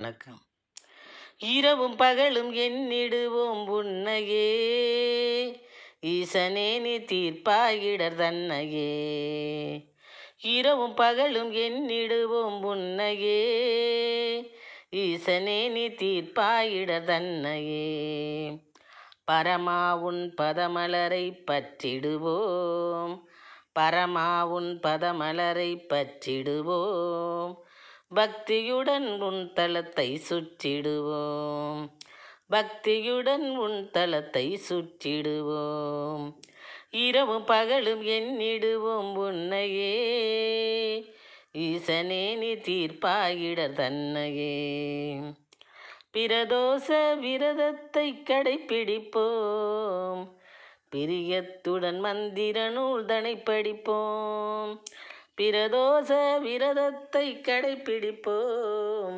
வணக்கம். இரவும் பகலும் எண்ணிடுவோம் உன்னையே, ஈசனே நீ தீர்ப்பாயிடர் தன்னையே. இரவும் பகலும் எண்ணிடுவோம் உன்னையே, ஈசனே நீ தீர்ப்பாயிடர் தன்னையே. பரமா உன் பதமலரை பற்றிடுவோம், பரமா உன் பதமலரை பற்றிடுவோம். பக்தியுடன் உன் தலத்தை சுற்றிடுவோம், பக்தியுடன் உன் தலத்தை சுற்றிடுவோம். இரவும் பகலும் எண்ணிடுவோம் உன்னையே, ஈசனே நீ தீர்ப்பாயிடர் தன்னையே. பிரதோஷ விரதத்தை கடைப்பிடிப்போம், பிரியத்துடன் மந்திர நூல்தனை படிப்போம். பிரதோஷ விரதத்தை கடைப்பிடிப்போம்,